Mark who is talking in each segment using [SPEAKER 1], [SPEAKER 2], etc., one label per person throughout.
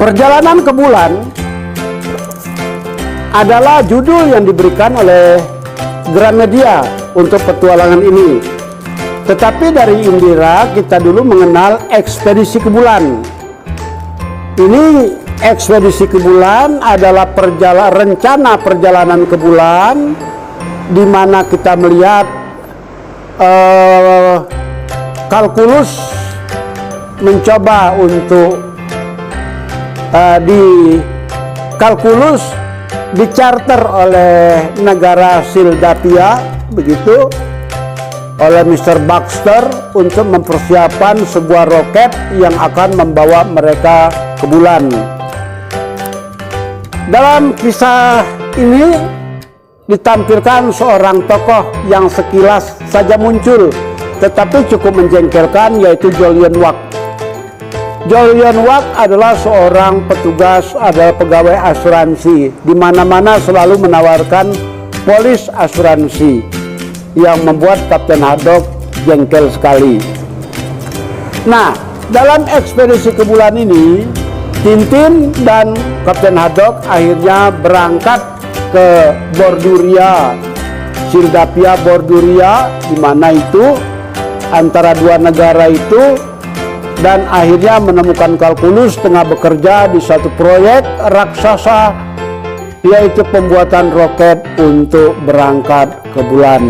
[SPEAKER 1] Perjalanan ke Bulan adalah judul yang diberikan oleh Gramedia untuk petualangan ini. Tetapi dari Indira kita dulu mengenal ekspedisi ke bulan. Ini ekspedisi ke bulan adalah rencana perjalanan ke bulan, di mana kita melihat kalkulus mencoba untuk dicarter oleh negara Sildapia, begitu, oleh Mr. Baxter untuk mempersiapkan sebuah roket yang akan membawa mereka ke bulan. Dalam kisah ini ditampilkan seorang tokoh yang sekilas saja muncul tetapi cukup menjengkelkan, yaitu Jolyon Wak. Jolyon Wak adalah seorang petugas, adalah pegawai asuransi, di mana-mana selalu menawarkan polis asuransi, yang membuat Kapten Haddock jengkel sekali. Nah, dalam ekspedisi ke bulan ini, Tintin dan Kapten Haddock akhirnya berangkat ke Borduria, Sildapia Borduria, di mana itu antara dua negara itu, dan akhirnya menemukan kalkulus tengah bekerja di satu proyek raksasa, yaitu pembuatan roket untuk berangkat ke bulan.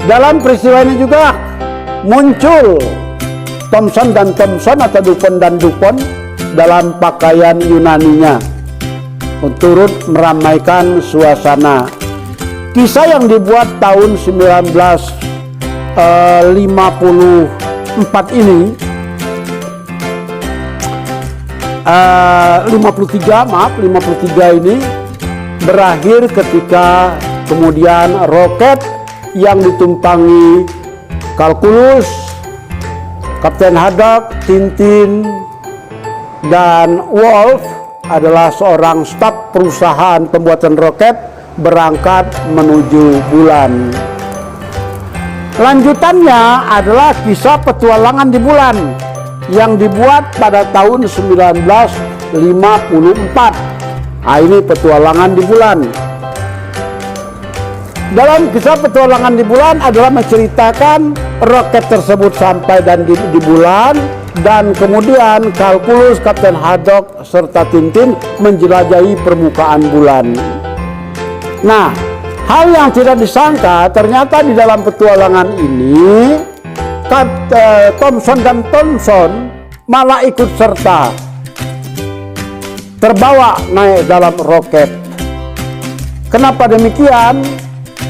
[SPEAKER 1] Dalam peristiwa ini juga muncul Thomson dan Thomson atau Dupont dan Dupont dalam pakaian Yunaninya, turut meramaikan suasana. Kisah yang dibuat tahun 1954 ini 53 ini berakhir ketika kemudian roket yang ditumpangi kalkulus, Kapten Haddock, Tintin, dan Wolf adalah seorang staf perusahaan pembuatan roket berangkat menuju bulan. Lanjutannya adalah kisah petualangan di bulan yang dibuat pada tahun 1954. Nah, ini petualangan di bulan. Dalam kisah petualangan di bulan adalah menceritakan roket tersebut sampai dan di bulan, dan kemudian kalkulus, Kapten Haddock serta Tintin menjelajahi permukaan bulan. Nah, hal yang tidak disangka ternyata di dalam petualangan ini Thomson dan Thomson malah ikut serta, terbawa naik dalam roket. Kenapa demikian?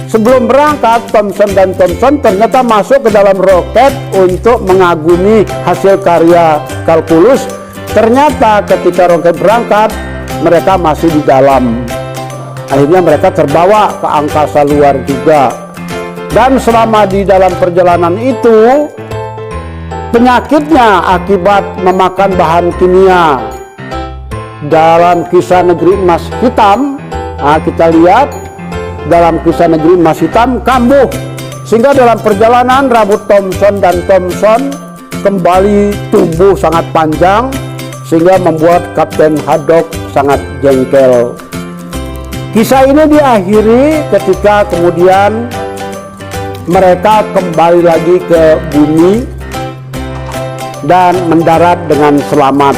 [SPEAKER 1] Sebelum berangkat, Thomson dan Thomson ternyata masuk ke dalam roket untuk mengagumi hasil karya kalkulus. Ternyata ketika roket berangkat, mereka masih di dalam. Akhirnya mereka terbawa ke angkasa luar juga. Dan selama di dalam perjalanan itu, penyakitnya akibat memakan bahan kimia. Dalam kisah Negeri Emas Hitam, nah kita lihat dalam kisah Negeri Emas Hitam, kambuh, sehingga dalam perjalanan rambut Thomson dan Thomson kembali tumbuh sangat panjang, sehingga membuat Kapten Haddock sangat jengkel. Kisah ini diakhiri ketika kemudian mereka kembali lagi ke bumi dan mendarat dengan selamat,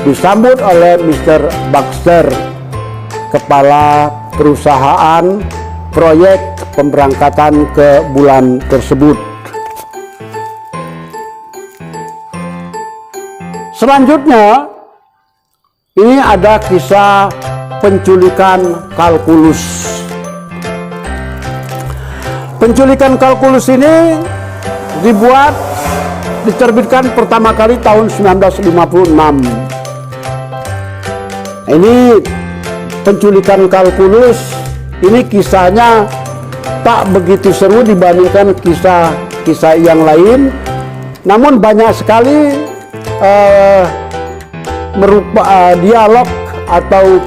[SPEAKER 1] disambut oleh Mr. Baxter, kepala perusahaan proyek pemberangkatan ke bulan tersebut. Selanjutnya, ini ada kisah penculikan kalkulus. Penculikan kalkulus ini diterbitkan pertama kali tahun 1956. Ini penculikan kalkulus, ini kisahnya tak begitu seru dibandingkan kisah-kisah yang lain, namun banyak sekali dialog atau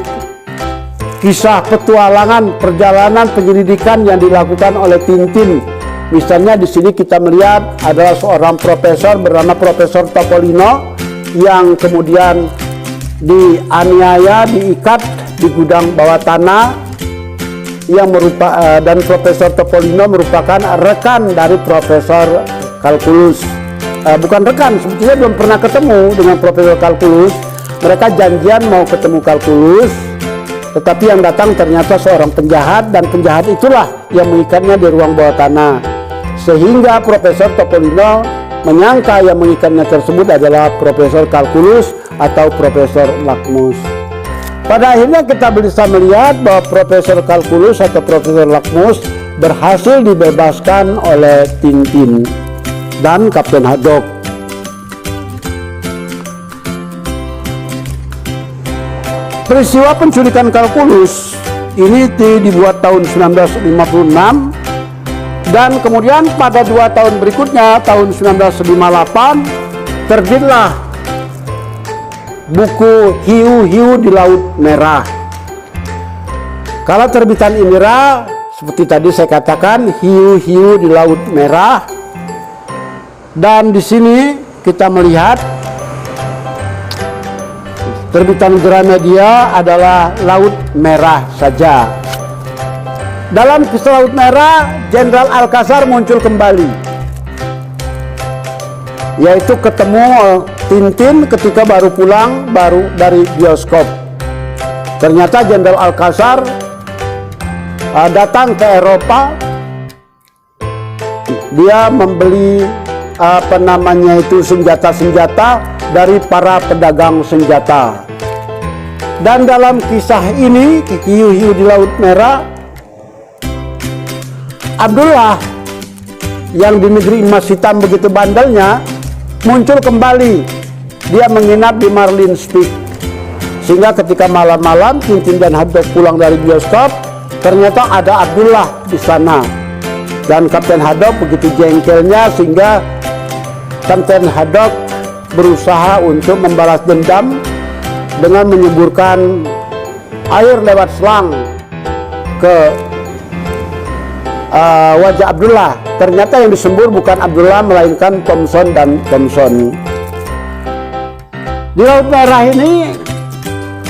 [SPEAKER 1] kisah petualangan perjalanan penyelidikan yang dilakukan oleh Tintin. Misalnya di sini kita melihat adalah seorang profesor bernama Profesor Topolino yang kemudian dianiaya, diikat di gudang bawah tanah yang dan Profesor Topolino merupakan rekan dari Profesor Kalkulus. Bukan rekan, sebetulnya belum pernah ketemu dengan Profesor Kalkulus. Mereka janjian mau ketemu Kalkulus, tetapi yang datang ternyata seorang penjahat, dan penjahat itulah yang mengikatnya di ruang bawah tanah. Sehingga Profesor Topolino menyangka yang mengikatnya tersebut adalah Profesor Kalkulus atau Profesor Lakmus. Pada akhirnya kita bisa melihat bahwa Profesor Kalkulus atau Profesor Lakmus berhasil dibebaskan oleh Tintin dan Kapten Haddock. Peristiwa penculikan Kalkulus ini dibuat tahun 1956, dan kemudian pada 2 tahun berikutnya tahun 1958 terbitlah buku Hiu-Hiu di Laut Merah. Kalau terbitan Imira seperti tadi saya katakan, Hiu-Hiu di Laut Merah, dan di sini kita melihat terbitan Gramedia adalah Laut Merah saja. Dalam kisah Laut Merah, Jenderal Alcazar muncul kembali, yaitu ketemu Tintin ketika baru pulang dari bioskop. Ternyata Jenderal Alcazar datang ke Eropa. Dia membeli senjata-senjata dari para pedagang senjata. Dan dalam kisah ini, Hiu-Hiu di Laut Merah, Abdullah yang di negeri emas hitam begitu bandelnya muncul kembali. Dia menginap di Marlin's Peak, sehingga ketika malam-malam Tintin dan Haddock pulang dari bioskop, ternyata ada Abdullah di sana. Dan Kapten Haddock begitu jengkelnya sehingga Kapten Haddock berusaha untuk membalas dendam dengan menyemburkan air lewat selang ke wajah Abdullah. Ternyata yang disembur bukan Abdullah melainkan Thompson dan Thompson. Di Laut Merah ini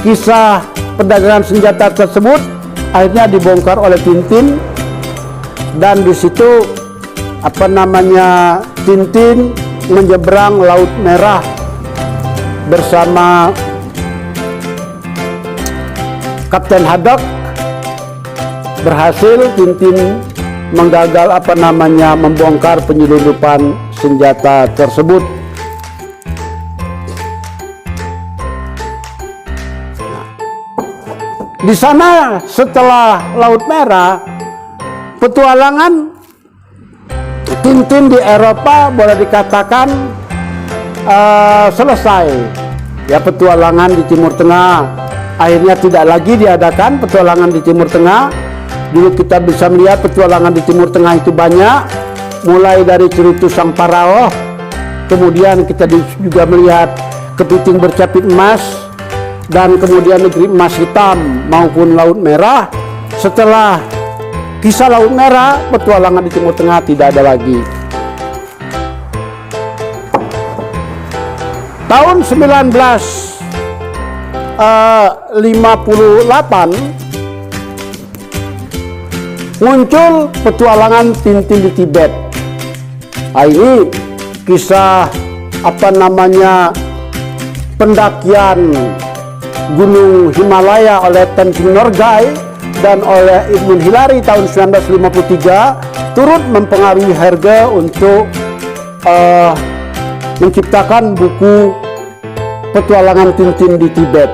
[SPEAKER 1] kisah perdagangan senjata tersebut akhirnya dibongkar oleh Tintin, dan di situ Tintin menyeberang Laut Merah bersama Kapten Haddock. Berhasil Tintin menggagal membongkar penyelundupan senjata tersebut. Di sana setelah Laut Merah, petualangan Tintin di Eropa boleh dikatakan selesai. Ya, petualangan di Timur Tengah akhirnya tidak lagi diadakan petualangan di Timur Tengah. Dulu kita bisa melihat petualangan di Timur Tengah itu banyak, mulai dari Cerutu Sang Paraoh, kemudian kita juga melihat Kepiting Bercapit Emas, dan kemudian Negeri Emas Hitam maupun Laut Merah. Setelah kisah Laut Merah, petualangan di Timur Tengah tidak ada lagi. Tahun 1958 muncul petualangan Tintin di Tibet. Ini kisah pendakian Gunung Himalaya oleh Tenzing Norgay dan oleh Edmund Hillary tahun 1953 turut mempengaruhi Hergé untuk menciptakan buku petualangan Tintin di Tibet.